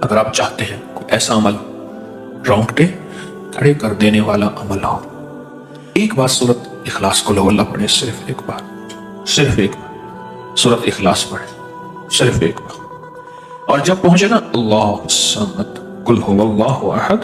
اگر آپ چاہتے ہیں کوئی ایسا عمل رونگٹے کھڑے کر دینے والا عمل ہو، ایک بار سورت اخلاص کو لو اللہ پڑھے، صرف ایک بار سورت اخلاص پڑھے، صرف ایک بار. اور جب پہنچے نا اللہ الصمد قل هو اللہ احد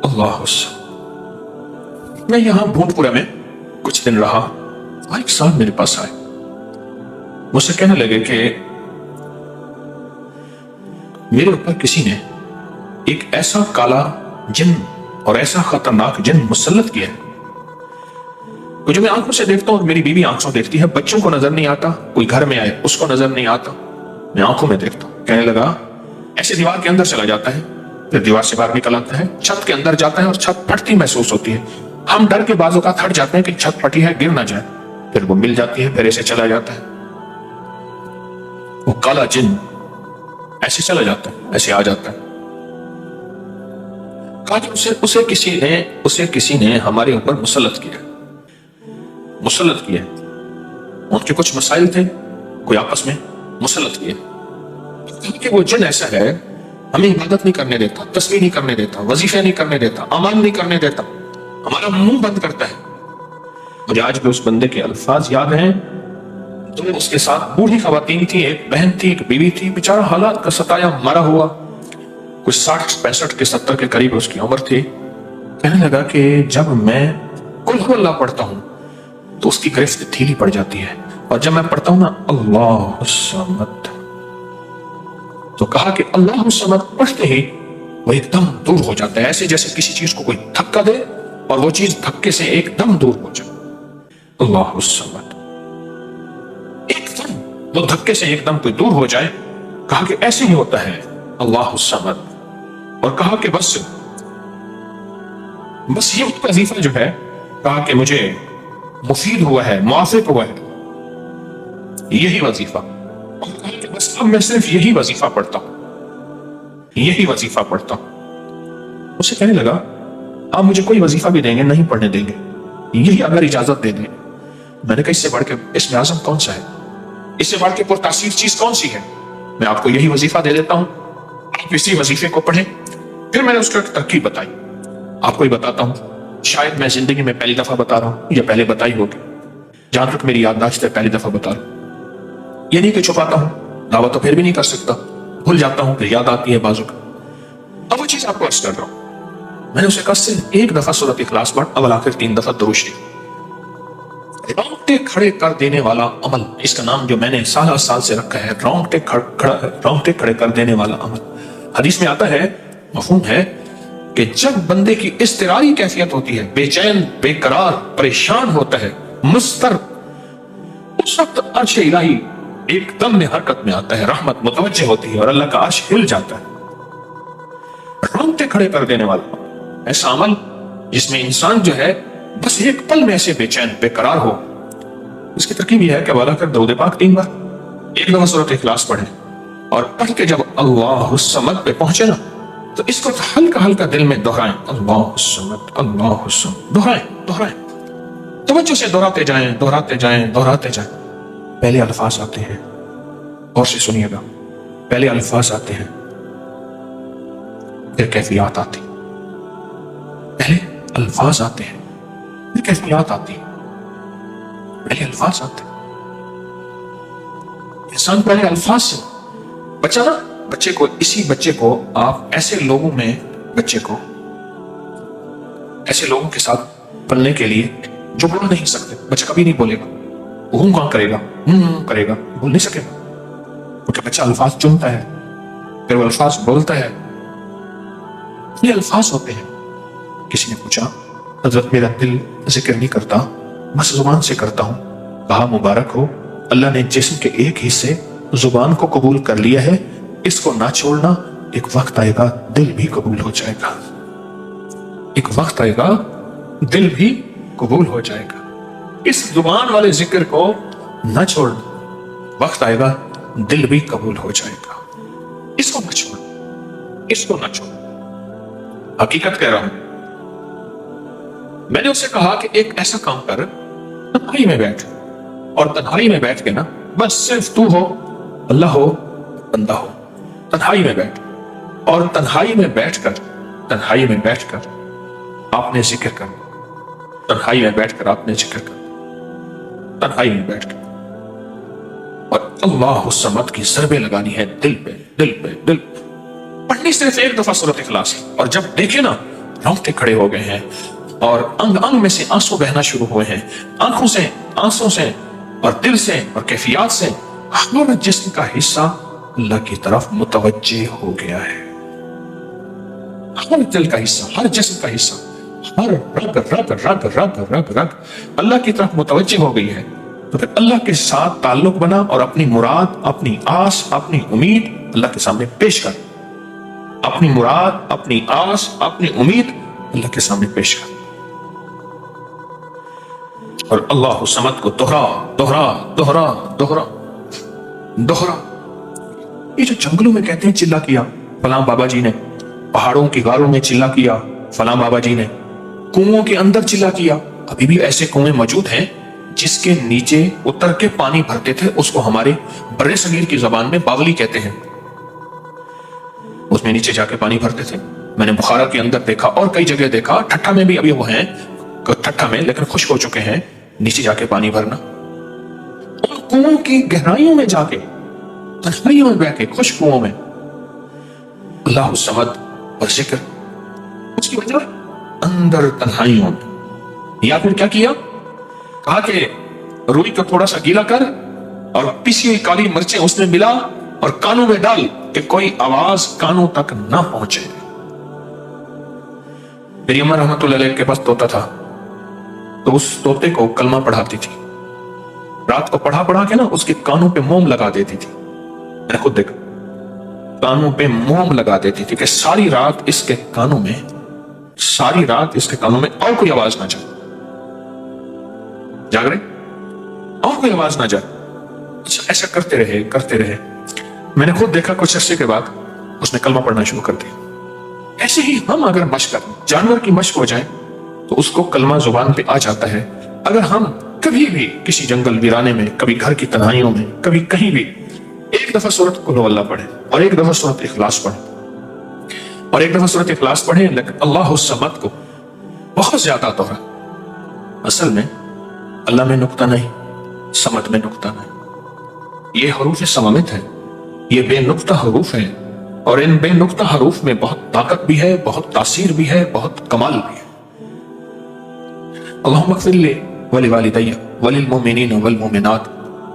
اللہ الصمد، میں یہاں بھونٹ پورا میں کچھ دن رہا. ایک سال میرے پاس آئے، مجھ سے کہنے لگے کہ میرے اوپر کسی نے ایک ایسا کالا جن اور ایسا خطرناک جن مسلط کیا ہے کہ جو میں آنکھوں سے دیکھتا ہوں اور میری بیوی آنکھوں سے دیکھتی ہے، بچوں کو نظر نہیں آتا، کوئی گھر میں آئے اس کو نظر نہیں آتا، میں آنکھوں میں دیکھتا ہوں. کہنے لگا ایسے دیوار کے اندر چلا جاتا ہے، پھر دیوار سے باہر نکل آتا ہے، چھت کے اندر جاتا ہے اور چھت پھٹتی محسوس ہوتی ہے. ہم ڈر کے بعض اوقات ہٹ جاتے ہیں کہ چھت پھٹی ہے گر نہ جائے، پھر وہ مل جاتی ہے، پھر ایسے چلا جاتا ہے. وہ کالا جن ایسے چلا جاتا ہے، ایسے آ جاتا ہے. کہا کہ اسے کسی نے ہمارے اوپر مسلط کیا. ان کے کچھ مسائل تھے، کوئی آپس میں مسلط کیا کہ وہ جن ایسا ہے ہمیں عبادت نہیں کرنے دیتا، تسبیح نہیں کرنے دیتا، وظیفے نہیں کرنے دیتا، اعمال نہیں کرنے دیتا، ہمارا منہ بند کرتا ہے. مجھے آج بھی اس بندے کے الفاظ یاد ہیں. تو اس کے ساتھ بوڑھی خواتین تھی، ایک بہن تھی، ایک بیوی تھی، بیچارہ حالات کا ستایا مرا ہوا، کچھ 60 65 کے 70 کے قریب اس کی عمر تھی. کہنے لگا کہ جب میں قل هو اللہ پڑھتا ہوں تو اس کی گرفت ڈھیلی پڑ جاتی ہے، اور جب میں پڑھتا ہوں نا اللہ الصمد، تو کہا کہ اللہ الصمد پڑھتے ہی وہ ایک دم دور ہو جاتا ہے، ایسے جیسے کسی چیز کو کوئی دھکا دے اور وہ چیز دھکے سے ایک دم دور ہو جائے. اللہ الصمد، ایک دم وہ دھکے سے ایک دم کوئی دور ہو جائے. کہا کہ ایسے ہی ہوتا ہے اللہ الصمد. اور کہا کہ بس یہ وظیفہ جو ہے، کہا کہ مجھے مفید ہوا ہے، موافق ہوا ہے یہی وظیفہ. اور کہا کہ بس اب میں صرف یہی وظیفہ پڑھتا ہوں. اسے کہنے لگا آپ مجھے کوئی وظیفہ بھی دیں گے نہیں پڑھنے دیں گے، یہی اگر اجازت دے دیں. میں نے کہا اس سے بڑھ کے اسم اعظم کون سا ہے، اس سے بڑھ کے پرتاثیر چیز کون سی ہے؟ میں آپ کو یہی وظیفہ دے دیتا ہوں، آپ اسی وظیفے کو پڑھیں. پھر میں نے اس کو ایک ترکیب بتائی، آپ کو ہی بتاتا ہوں، شاید میں زندگی میں پہلی دفعہ بتا رہا ہوں یا پہلے بتائی ہوگی، جہاں تک میری یادداشت ہے پہلی دفعہ بتا رہا ہوں. یہ نہیں کہ چھپاتا ہوں، دعویٰ تو پھر بھی نہیں کر سکتا، بھول جاتا ہوں پھر یاد آتی ہے بازو کا. اب وہ چیز آپ کو عرض کر رہا ہوں. میں نے اسے کہا صرف ایک دفعہ سورۃ اخلاص پڑھ، اول آخر 3 دفعہ درود شریف. رونگٹے کھڑے کر دینے والا عمل، اس کا نام جو میں نے سال سے رکھا ہے، رونگٹے کھڑے کر دینے والا عمل. حدیث میں آتا ہے، مفہوم ہے کہ جب بندے کی اضطراری کیفیت ہوتی ہے، بے چین، بے قرار، پریشان ہوتا ہے، مضطرب، اس وقت عرش الہی ایک دم میں حرکت میں آتا ہے، رحمت متوجہ ہوتی ہے اور اللہ کا عرش ہل جاتا ہے. رونگٹے کھڑے کر دینے والا ایسا عمل جس میں انسان جو ہے بس ایک پل میں ایسے بے چین بے قرار ہو. اس کی ترکیب یہ ہے کہ والا کر درود پاک 3 بار، ایک دفعہ سورۃ اخلاص پڑھیں، اور پڑھ کے جب اللہ الصمد پہ پہنچے نا تو اس کو ہلکا ہلکا دل میں دہرائیں، اللہ الصمد اللہ الصمد، دہرائیں، توجہ سے دہراتے جائیں. پہلے الفاظ آتے ہیں، اور سے سنیے گا، پہلے الفاظ آتے ہیں پھر کیفیات آتی، پہلے الفاظ آتے ہیں پھر کیفیات آتی. پہلے الفاظ آتے ہیں، انسان پہلے الفاظ سے بچے کو آپ ایسے لوگوں کے ساتھ پلنے کے لیے جو بول نہیں سکتے. بچہ کبھی نہیں بولے گا، وہ کام کرے گا، بول نہیں سکے گا، کیونکہ بچہ الفاظ چنتا ہے پھر وہ الفاظ بولتا ہے. یہ الفاظ ہوتے ہیں. کسی نے پوچھا حضرت میرا دل ذکر نہیں کرتا، بس زبان سے کرتا ہوں. کہا مبارک ہو، اللہ نے جسم کے ایک حصے زبان کو قبول کر لیا ہے، اس کو نہ چھوڑنا، ایک وقت آئے گا دل بھی قبول ہو جائے گا. ایک وقت آئے گا دل بھی قبول ہو جائے گا. اس زبان والے ذکر کو نہ چھوڑنا، وقت آئے گا دل بھی قبول ہو جائے گا. اس کو نہ چھوڑ. حقیقت کہہ رہا ہوں. میں نے اسے کہا کہ ایک ایسا کام کر، تنہائی میں بیٹھ، اور تنہائی میں بیٹھ کے نا بس صرف تو ہو، اللہ ہو، بندہ ہو. تنہائی میں بیٹھ، اور तन्हाई में बैठकर आपने जिक्र करना, तन्हाई में बैठकर आपने जिक्र करना, तन्हाई में बैठकर, और अल्लाह समद की ज़रबे लगानी है दिल पे, दिल पे, दिल पे। पढ़नी सिर्फ एक दफा सूरत इखलास है, और जब देखे ना रोंगटे खड़े हो गए हैं और अंग अंग में से आंसू बहना शुरू हुए हैं, आंखों से, आंसू से और दिल से और कैफियत से हर जिस्म का हिस्सा अल्लाह की तरफ मुतवज्जे हो गया है। हर दिल का हिस्सा, हर जिस्म का हिस्सा, हर रग रग रग रग रग रग अल्लाह की तरफ मुतवज्जे हो गई है। तो फिर अल्लाह के साथ ताल्लुक बना और अपनी मुराद, अपनी आस, अपनी उम्मीद अल्लाह के सामने पेश कर। अपनी मुराद, अपनी आस, अपनी उम्मीद अल्लाह के सामने पेश कर, और अल्लाह समद को दोहरा दोहरा दोहरा दोहरा दोहरा। ये जो जंगलों में कहते हैं चिल्ला किया फलां बाबा जी ने, पहाड़ों की गारों में चिल्ला किया फलां बाबा जी ने, कुओं के अंदर चिल्ला किया, अभी भी ऐसे कुएं मौजूद हैं जिसके नीचे उतर के पानी भरते थे, उसको हमारे बर्रे सगीर की जबान में बावली कहते हैं। उसमें नीचे जाके पानी भरते थे। मैंने बुखारा के अंदर देखा और कई जगह देखा, ठट्ठा में भी अभी वो हैं, ठट्ठा में लेकिन खुश्क हो चुके हैं, नीचे जाके पानी भरना। उन कुओं की गहराइयों में जाके, तन्हाइयों में बैठ के, खुश्क कुओं में अल्लाह समद और जिक्र, उसकी वजह अंदर तन्हाइयों में। या फिर क्या किया, कहा कि रुई को थोड़ा सा गीला कर और पिसी हुई काली मिर्चें उसमें मिला और कानों में डाल कि कोई आवाज कानों तक ना पहुंचे। मेरी अम्मा रहमतुल्लाह अलैह के पास तोता था, तो उस तोते को कलमा पढ़ाती थी। रात को पढ़ा पढ़ा के ना उसके कानों पे मोम लगा देती थी। मैंने खुद देखा, कानों पे मोम लगा देती थी कि सारी रात इसके कानों में, सारी रात इसके कानों में और कोई आवाज ना जाए। जाग रहे, और कोई आवाज ना जाए। अच्छा, ऐसा करते रहे करते रहे। मैंने खुद देखा कुछ अरसे के बाद उसने कलमा पढ़ना शुरू कर दिया। ऐसे ही हम अगर मशक करें, जानवर की मशक हो जाए तो उसको कलमा जुबान पे आ जाता है। अगर हम कभी भी किसी जंगल वीराने में, कभी घर की तन्हाइयों में, कभी कहीं भी एक दफा सूरत कुल हुवल्लाह पढ़े और एक दफा सूरत इखलास पढ़े और एक दफा सूरत इखलास पढ़े, लेकिन अल्लाह समद को बहुत ज्यादा दोहरा। असल में अल्लाह में नुक्ता नहीं, समद में नुक्ता नहीं। ये हरूफ सममित है, ये बेनुक्ता हरूफ है, और इन बेनुक्ता हरूफ में बहुत ताकत भी है, बहुत तासीर भी है, बहुत कमाल भी है। अल्लाहुम्मा इग़फिर ली व लिवालिदैया व लिलमुमिनीन वल मुमिनात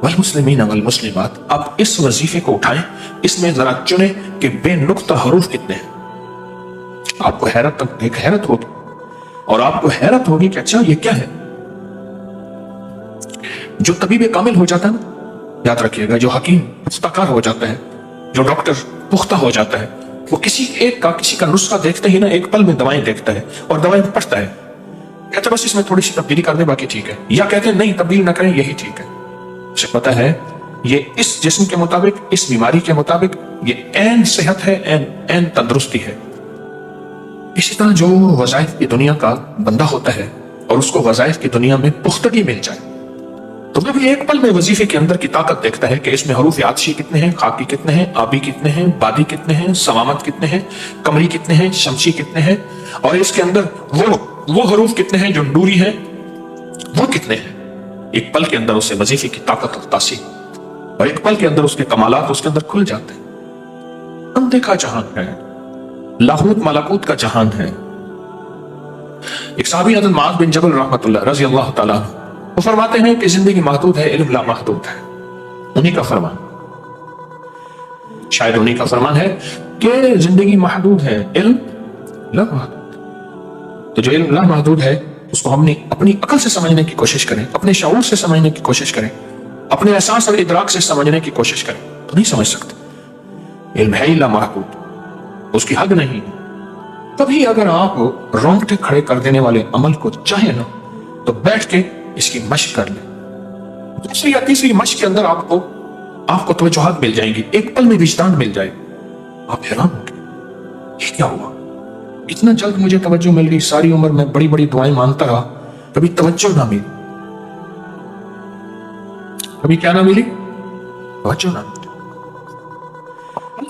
वल मुस्लिमीन वल मुस्लिमात। आप इस वजीफे को उठाएं, इसमें जरा चुने कि बेनुक्ता हरूफ कितने हैं। आपको हैरत होगी, और आपको हैरत होगी कि अच्छा ये क्या है। जो तबीब कामिल हो जाता है ना, याद रखिएगा, जो हकीम पुख्ताकार हो जाता है, जो डॉक्टर पुख्ता हो जाता है, वो किसी का नुस्खा देखते ही ना एक पल में दवाएं देखता है और दवाएं पढ़ता है, कहते बस इसमें थोड़ी सी तब्दीली कर दे बाकी ठीक है, या कहते हैं नहीं तब्दील ना करें यही ठीक है। उसे पता है ये इस जिस्म के मुताबिक, इस बीमारी के मुताबिक ये ऐन सेहत है, ऐन तंदुरुस्ती है। इसी तरह जो वज़ाइफ की दुनिया का बंदा होता है और उसको वज़ाइफ की दुनिया में पुख्तगी मिल जाए, तो वो भी एक पल में वजीफे के अंदर की ताकत देखता है कि इसमें हरूफ आतशी कितने हैं, खाकी कितने हैं, आबी कितने हैं, बादी कितने हैं, समामत कितने हैं, कमरी कितने हैं, शमशी कितने हैं, और इसके अंदर वो हरूफ कितने हैं जो नूरी हैं, वो कितने हैं। एक पल के अंदर उसे वजीफे की ताकत और तासीर, और एक पल के अंदर उसके कमालात उसके अंदर खुल जाते हैं। अनदेखा जहान है, लाहूत मलाकूत का जहान है। एक साहबी हज़रत मुआज़ बिन जबल रहमतुल्लाह रज़ी अल्लाह तआला अन्हु, वो फरमाते हैं कि जिंदगी महदूद है, इल्म लामहदूद है। उन्हीं का फरमान, शायद उन्हीं का फरमान है कि जिंदगी महदूद है, इल्म लामहदूद। तो जो इल्म लामहदूद है उसको हमने अपनी अकल से समझने की कोशिश करें, अपने शऊर से समझने की कोशिश करें, अपने एहसास और इदराक से समझने की कोशिश करें, तो नहीं समझ सकते। इल्म है ही लामहदूद, उसकी हद नहीं है। तभी अगर आप रोंगटे खड़े कर देने वाले अमल को चाहे ना, तो बैठ के इसकी मशक कर ले। दूसरी या तीसरी मशक के अंदर आपको तवज्जुहात मिल जाएंगी, एक पल में विजदान मिल जाए। आप हैरान होंगे ये क्या हुआ, इतना जल्द मुझे तवज्जो मिल गई। सारी उम्र मैं बड़ी बड़ी दुआएं मांगता रहा, कभी तवज्जो ना मिली, कभी क्या ना मिली, तवज्जो ना मिली।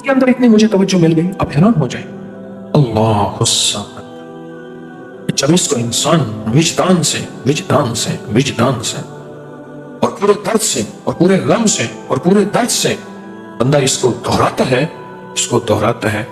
کے اندر اتنی مجھے توجہ مل گئی، آپ حیران ہو جائیں۔ اللہ الصمد، جب اس کو انسان وجدان سے اور پورے درد سے اور پورے غم سے اور پورے درد سے بندہ اس کو دہراتا ہے